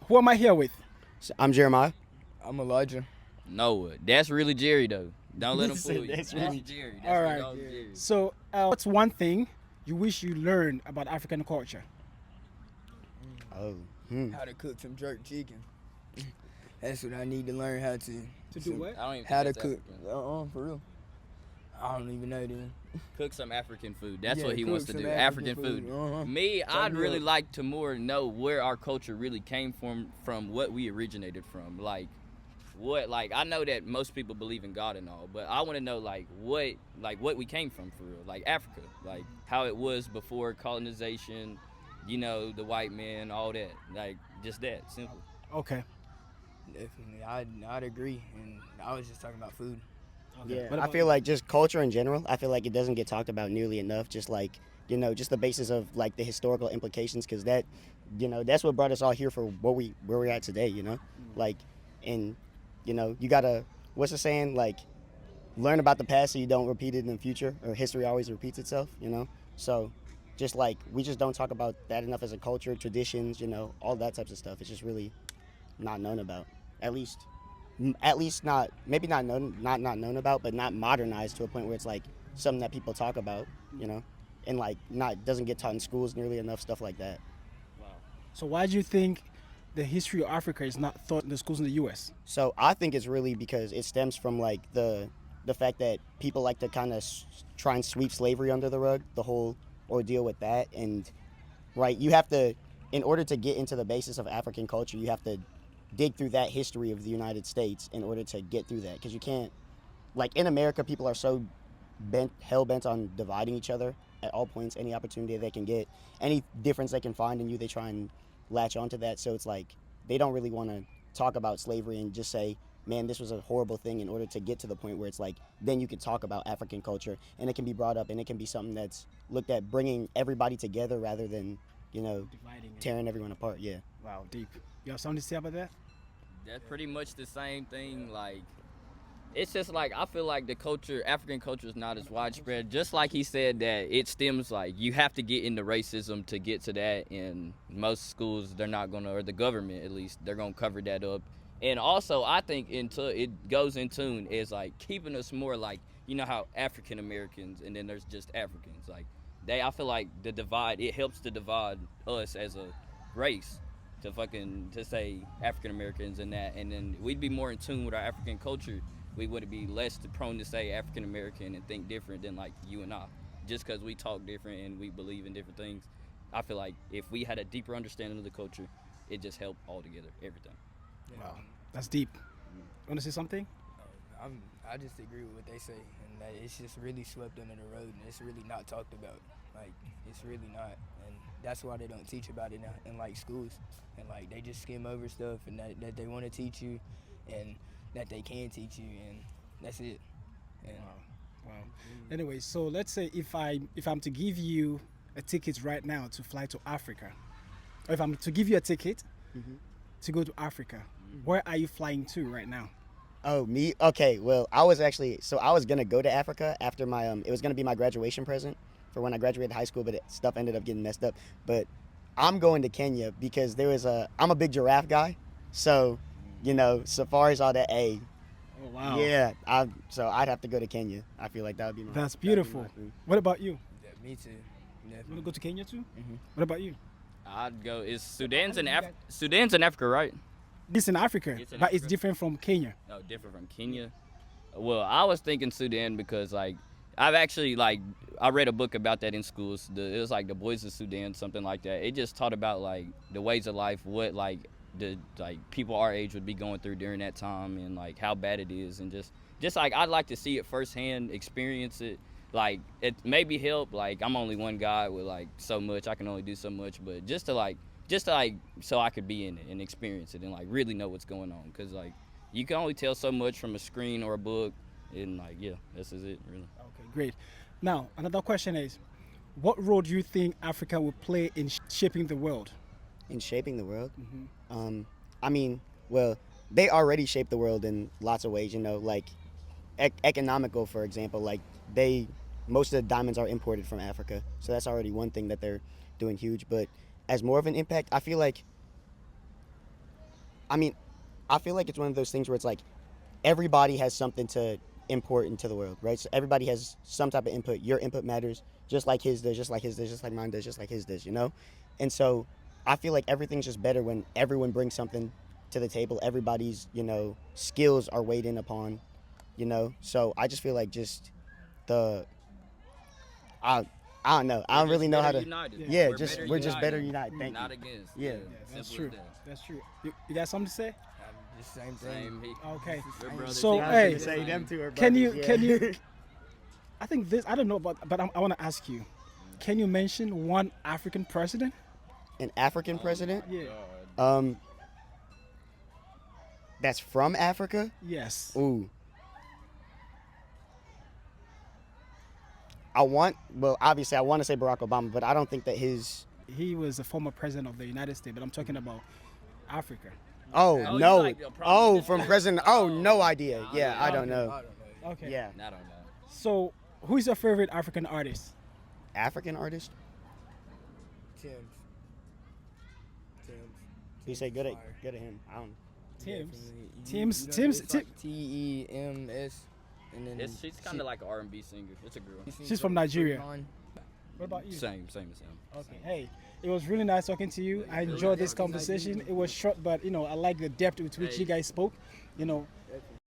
Who am I here with? So I'm Jeremiah. I'm Elijah. No, that's really Jerry though. Don't let him Said fool you. that's That's really- Jerry. That's All what right. dog Jerry. So, what's one thing you wish you learned about African culture? Oh. How to cook some jerk chicken. That's what I need to learn how to. To do what? I don't even How to think cook. that's For real. I don't even know then. Cook some African food. That's Yeah, what he cook wants to some do. African African food. food. Me, I'd me really up. like to more know where our culture really came from what we originated from. Like I know that most people believe in God and all, but I want to know what we came from for real, like Africa, like how it was before colonization, the white man, all that, like just that simple. Okay. Definitely. I'd agree. And I was just talking about food. Yeah, What I about feel like just culture in general, I feel like it doesn't get talked about nearly enough. Just like, just the basis of like the historical implications, because that, that's what brought us all here for where we're at today. Like, and you gotta, what's the saying? Like, learn about the past so you don't repeat it in the future, or history always repeats itself. So, just like we just don't talk about that enough as a culture, traditions, all that types of stuff. It's just really not known about, at least. At least not, maybe not known, not known about, but not modernized to a point where it's like something that people talk about, and like not doesn't get taught in schools nearly enough, stuff like that. So, why do you think the history of Africa is not taught in the schools in the U.S.? So I think it's really because it stems from like the fact that people like to kind of try and sweep slavery under the rug, the whole ordeal with that, and right, you have to, in order to get into the basis of African culture, you have to dig through that history of the United States in order to get through that, because you can't, like in America, people are so hell-bent on dividing each other at all points. Any opportunity they can get, any difference they can find in you, they try and latch onto that. So it's like they don't really want to talk about slavery and just say, man, this was a horrible thing, in order to get to the point where it's like then you can talk about African culture and it can be brought up and it can be something that's looked at bringing everybody together rather than Dividing. tearing everyone apart. Yeah. Wow, deep. You have something to say about that? That's pretty much the same thing. Like, it's just like I feel like African culture is not as widespread. Just like he said that it stems like you have to get into racism to get to that. And most schools they're not gonna, or the government at least, they're gonna cover that up. And also I think it goes in tune is like keeping us more like how African Americans and then there's just Africans like I feel like the divide, it helps to divide us as a race. To say African Americans and that, and then we'd be more in tune with our African culture. We would be less prone to say African American and think different than like you and I, just because we talk different and we believe in different things. I feel like if we had a deeper understanding of the culture, it just helped altogether everything. Wow, that's deep. Want to say something? I just agree with what they say, and that it's just really swept under the rug, and it's really not talked about. Like, it's really not, and that's why they don't teach about it in like schools, and like they just skim over stuff, and that they want to teach you, and that they can teach you, and that's it. And Wow. Anyway, so let's say if I'm to give you a ticket right now to fly to Africa, or if I'm to give you a ticket to go to Africa, where are you flying to right now? Oh, me? Okay, well, I was gonna go to Africa after my it was gonna be my graduation present for when I graduated high school, but stuff ended up getting messed up. But I'm going to Kenya because I'm a big giraffe guy, so safaris, all that. Oh wow. Yeah, so I'd have to go to Kenya. I feel like that would be my. That's that'd be beautiful. my thing. What about you? me too. You want to Definitely. go to Kenya too? What about you? I'd go. Sudan's in Africa, right? This in Africa, It's in but it's Africa. different from Kenya. No, different from Kenya. Well, I was thinking Sudan because like I've actually like I read a book about that in schools. It was like the Boys of Sudan, something like that. It just taught about like the ways of life, what like the like people our age would be going through during that time, and like how bad it is, and just like I'd like to see it firsthand, experience it. Like it maybe help. Like I'm only one guy with like so much. I can only do so much, but just to like so I could be in it and experience it and like really know what's going on, because like you can only tell so much from a screen or a book, and like yeah, this is it really. Okay, great. Now, another question is, what role do you think Africa will play in shaping the world? In shaping the world. I mean, well, they already shape the world in lots of ways. Like economical, for example. Like most of the diamonds are imported from Africa, so that's already one thing that they're doing huge. But as more of an impact, I feel like I mean, I feel like it's one of those things where it's like everybody has something to import into the world, right? So everybody has some type of input. Your input matters, just like his does, just like his does, just like mine does, just like his does, you know? And so I feel like everything's just better when everyone brings something to the table. Everybody's, you know, skills are weighed in upon, you know? So I just feel like just the, I don't know. I don't really know how to. United. Yeah, We're we're just better united. Thank Not you. against. Yeah. That's simple true. as that. That's true. You got something to say? Just same thing. Same. Okay. We're brothers. So, Yeah, hey, it's the same. them two are Can you brothers, can yeah. you? I think this. I don't know, but I want to ask you. Can you mention one African president? An African president? Yeah. That's from Africa? Yes. Ooh. Obviously I want to say Barack Obama, but I don't think that his. He was a former president of the United States, but I'm talking about Africa. Oh, you no. like the Oh, president? from president. Oh, no idea. Yeah, I don't I know. don't know. Okay. Yeah. I don't know. So, who's your favorite African artist? African artist? Tim's. You say good at Fire. him. I don't. Tim's. Definitely. Tim's- You know, Tim's- it's like Tems, and then She's kind of like an R&B singer. It's a girl. She's from Nigeria. Trayvon. What about you? Same. Okay. Hey, it was really nice talking to you. I enjoyed this conversation. It was short, but I like the depth with which you guys spoke.